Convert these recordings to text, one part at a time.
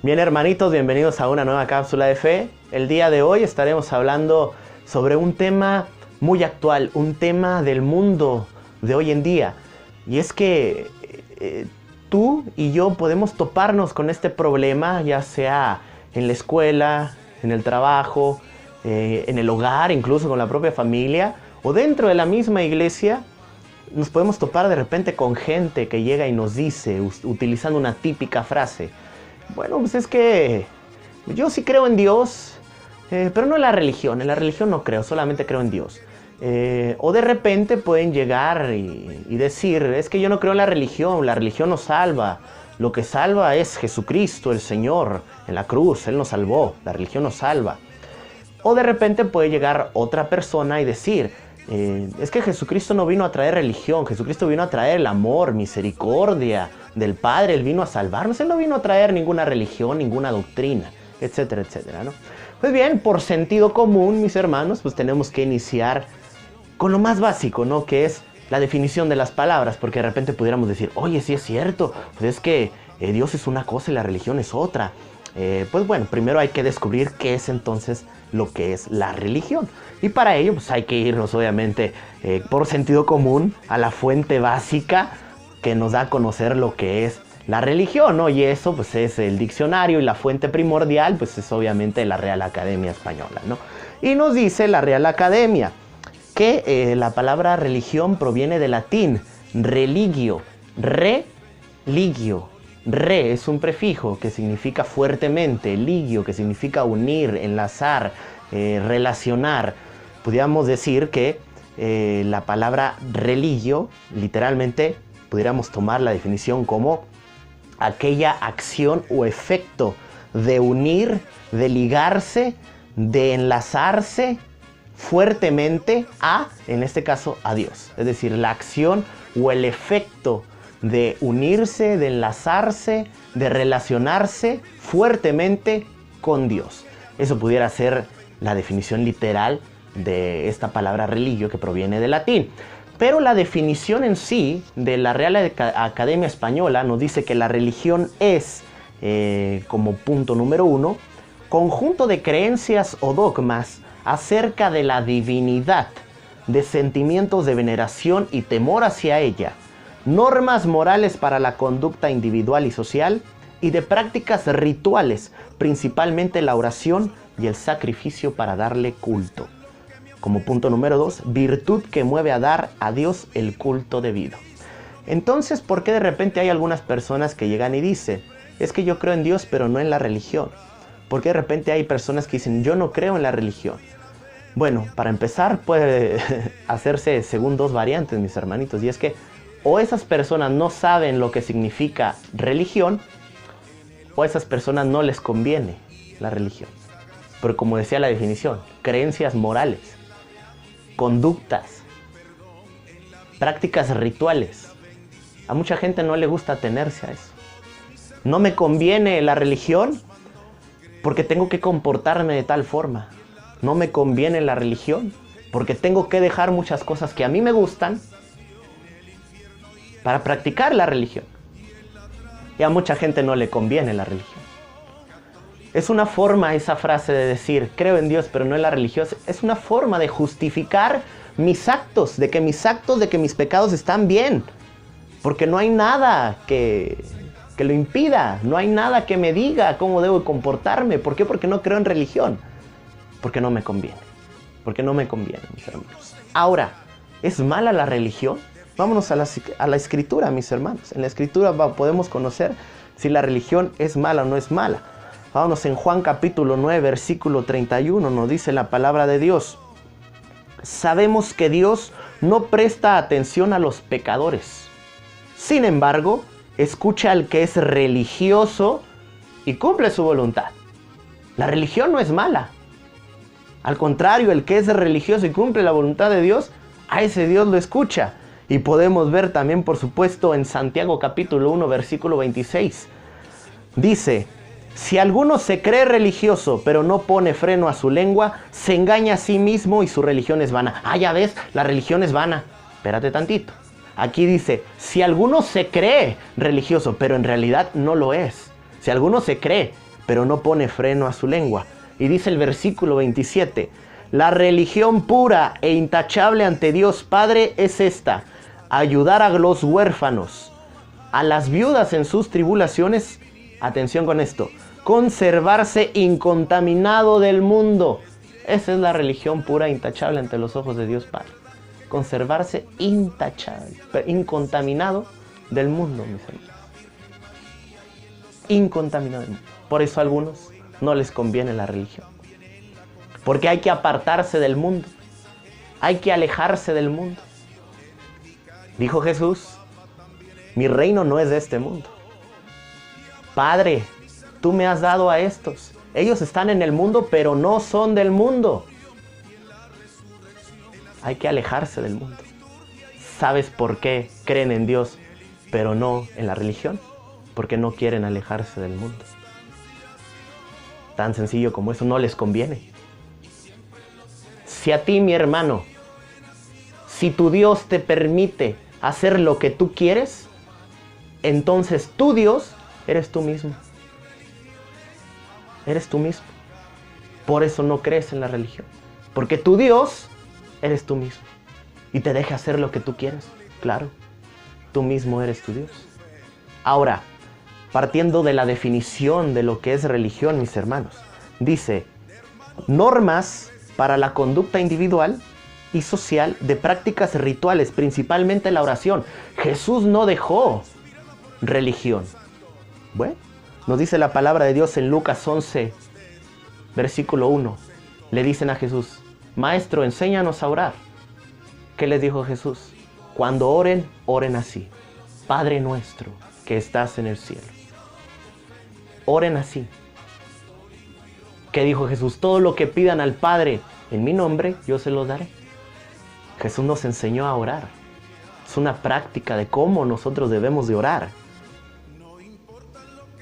Bien, hermanitos, bienvenidos a una nueva cápsula de fe. El día de hoy estaremos hablando sobre un tema muy actual, un tema del mundo de hoy en día. Y es que tú y yo podemos toparnos con este problema, ya sea en la escuela, en el trabajo, en el hogar, incluso con la propia familia, o dentro de la misma iglesia. Nos podemos topar de repente con gente que llega y nos dice, utilizando una típica frase: bueno, pues es que yo sí creo en Dios, pero no en la religión no creo, solamente creo en Dios. O de repente pueden llegar y decir: es que yo no creo en la religión no salva, lo que salva es Jesucristo, el Señor, en la cruz, Él nos salvó, la religión nos salva. O de repente puede llegar otra persona y decir: es que Jesucristo no vino a traer religión, Jesucristo vino a traer el amor, misericordia del Padre, Él vino a salvarnos, Él no vino a traer ninguna religión, ninguna doctrina, etcétera, etcétera, ¿no? Pues bien, por sentido común, mis hermanos, pues tenemos que iniciar con lo más básico, ¿no? Que es la definición de las palabras, porque de repente pudiéramos decir: oye, sí es cierto, pues es que Dios es una cosa y la religión es otra. Pues bueno, primero hay que descubrir qué es entonces lo que es la religión. Y para ello pues hay que irnos obviamente por sentido común a la fuente básica que nos da a conocer lo que es la religión, ¿no? Y eso pues es el diccionario, y la fuente primordial pues es obviamente la Real Academia Española, ¿no? Y nos dice la Real Academia que la palabra religión proviene del latín religio, religio. Re es un prefijo que significa fuertemente, ligio que significa unir, enlazar, relacionar. Pudiéramos decir que la palabra religio, literalmente, pudiéramos tomar la definición como aquella acción o efecto de unir, de ligarse, de enlazarse fuertemente a, en este caso, a Dios. Es decir, la acción o el efecto de unirse, de enlazarse, de relacionarse fuertemente con Dios. Eso pudiera ser la definición literal de esta palabra religio, que proviene del latín. Pero la definición en sí de la Real Academia Española nos dice que la religión es, como punto número 1, conjunto de creencias o dogmas acerca de la divinidad, de sentimientos de veneración y temor hacia ella, normas morales para la conducta individual y social, y de prácticas rituales, principalmente la oración y el sacrificio para darle culto. Como punto número 2, virtud que mueve a dar a Dios el culto debido. Entonces, ¿por qué de repente hay algunas personas que llegan y dicen: es que yo creo en Dios pero no en la religión? ¿Por qué de repente hay personas que dicen: yo no creo en la religión? Bueno, para empezar puede hacerse según dos variantes, mis hermanitos, y es que o esas personas no saben lo que significa religión, o a esas personas no les conviene la religión. Pero como decía la definición, creencias morales, conductas, prácticas rituales. A mucha gente no le gusta atenerse a eso. No me conviene la religión porque tengo que comportarme de tal forma. No me conviene la religión porque tengo que dejar muchas cosas que a mí me gustan para practicar la religión. Y a mucha gente no le conviene la religión. Es una forma, esa frase de decir creo en Dios pero no en la religión, es una forma de justificar mis actos, de que mis pecados están bien, porque no hay nada que lo impida, no hay nada que me diga cómo debo comportarme. ¿Por qué? Porque no creo en religión, porque no me conviene, mis hermanos. Ahora, ¿es mala la religión? Vámonos a la escritura, mis hermanos. En la escritura podemos conocer si la religión es mala o no es mala. Vámonos en Juan capítulo 9, versículo 31, nos dice la palabra de Dios: sabemos que Dios no presta atención a los pecadores. Sin embargo, escucha al que es religioso y cumple su voluntad. La religión no es mala. Al contrario, el que es religioso y cumple la voluntad de Dios, a ese Dios lo escucha. Y podemos ver también, por supuesto, en Santiago capítulo 1, versículo 26. Dice: si alguno se cree religioso, pero no pone freno a su lengua, se engaña a sí mismo y su religión es vana. Ah, ya ves, la religión es vana. Espérate tantito. Aquí dice: si alguno se cree religioso, pero en realidad no lo es. Si alguno se cree, pero no pone freno a su lengua. Y dice el versículo 27, la religión pura e intachable ante Dios Padre es esta: ayudar a los huérfanos, a las viudas en sus tribulaciones, atención con esto, conservarse incontaminado del mundo. Esa es la religión pura e intachable ante los ojos de Dios Padre. Conservarse intachable, incontaminado del mundo, mis hermanos. Incontaminado del mundo. Por eso a algunos no les conviene la religión. Porque hay que apartarse del mundo. Hay que alejarse del mundo. Dijo Jesús, mi reino no es de este mundo. Padre, tú me has dado a estos. Ellos están en el mundo, pero no son del mundo. Hay que alejarse del mundo. ¿Sabes por qué creen en Dios, pero no en la religión? Porque no quieren alejarse del mundo. Tan sencillo como eso, no les conviene. Si a ti, mi hermano, si tu Dios te permite hacer lo que tú quieres, entonces tu Dios eres tú mismo. Eres tú mismo. Por eso no crees en la religión. Porque tu Dios eres tú mismo. Y te deja hacer lo que tú quieres. Claro, tú mismo eres tu Dios. Ahora, partiendo de la definición de lo que es religión, mis hermanos, dice, normas para la conducta individual y social de prácticas rituales, principalmente la oración. Jesús no dejó religión. Bueno, nos dice la palabra de Dios en Lucas 11, versículo 1. Le dicen a Jesús, Maestro, enséñanos a orar. ¿Qué les dijo Jesús? Cuando oren, oren así. Padre nuestro que estás en el cielo. Oren así. ¿Qué dijo Jesús? Todo lo que pidan al Padre en mi nombre, yo se los daré. Jesús nos enseñó a orar. Es una práctica de cómo nosotros debemos de orar.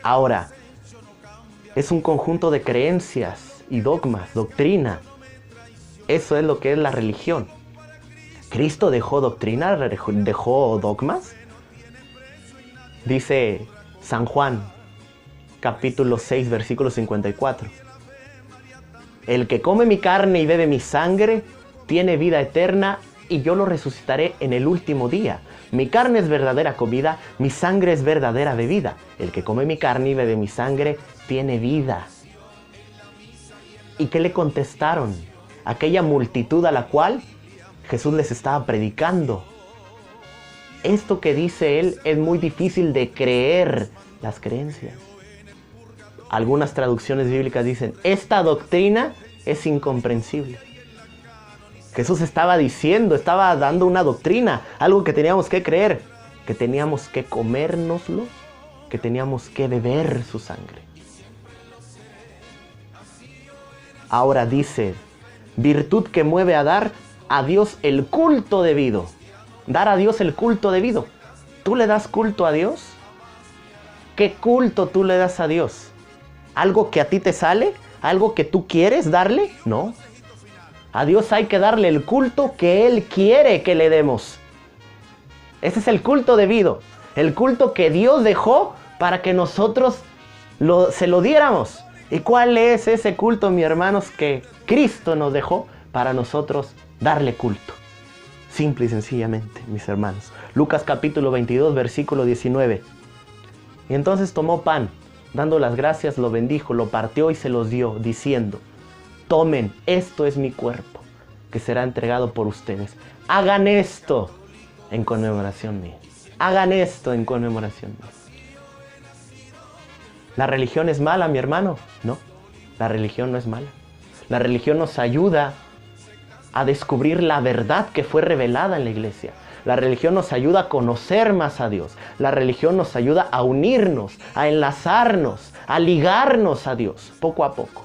Ahora, es un conjunto de creencias y dogmas, doctrina. Eso es lo que es la religión. ¿Cristo dejó doctrina? ¿Dejó dogmas? Dice San Juan, capítulo 6, versículo 54. El que come mi carne y bebe mi sangre, tiene vida eterna, y yo lo resucitaré en el último día. Mi carne es verdadera comida, mi sangre es verdadera bebida. El que come mi carne y bebe mi sangre, tiene vida. ¿Y qué le contestaron? Aquella multitud a la cual Jesús les estaba predicando. Esto que dice él es muy difícil de creer, las creencias. Algunas traducciones bíblicas dicen, esta doctrina es incomprensible. Jesús estaba diciendo, estaba dando una doctrina, algo que teníamos que creer, que teníamos que comérnoslo, que teníamos que beber su sangre. Ahora dice, virtud que mueve a dar a Dios el culto debido. Dar a Dios el culto debido. ¿Tú le das culto a Dios? ¿Qué culto tú le das a Dios? ¿Algo que a ti te sale? ¿Algo que tú quieres darle? No. A Dios hay que darle el culto que Él quiere que le demos. Ese es el culto debido. El culto que Dios dejó para que nosotros se lo diéramos. ¿Y cuál es ese culto, mis hermanos, que Cristo nos dejó para nosotros darle culto? Simple y sencillamente, mis hermanos. Lucas capítulo 22, versículo 19. Y entonces tomó pan, dando las gracias, lo bendijo, lo partió y se los dio, diciendo, tomen, esto es mi cuerpo, que será entregado por ustedes. Hagan esto en conmemoración mía. Hagan esto en conmemoración mía. ¿La religión es mala, mi hermano? No, la religión no es mala. La religión nos ayuda a descubrir la verdad que fue revelada en la iglesia. La religión nos ayuda a conocer más a Dios. La religión nos ayuda a unirnos, a enlazarnos, a ligarnos a Dios, poco a poco.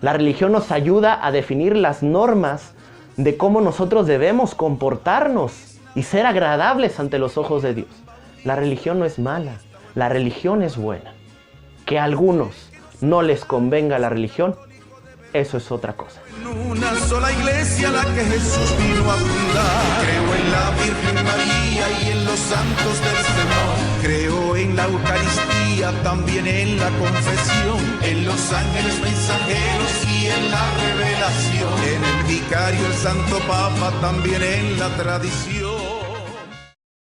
La religión nos ayuda a definir las normas de cómo nosotros debemos comportarnos y ser agradables ante los ojos de Dios. La religión no es mala, la religión es buena. Que a algunos no les convenga la religión, eso es otra cosa. Una sola iglesia la que Jesús vino a fundar. Creo en la Virgen María y en los santos del Señor. Creo en la Eucaristía, también en la confesión, en los ángeles mensajeros y en la revelación, en el vicario, el Santo Papa, también en la tradición.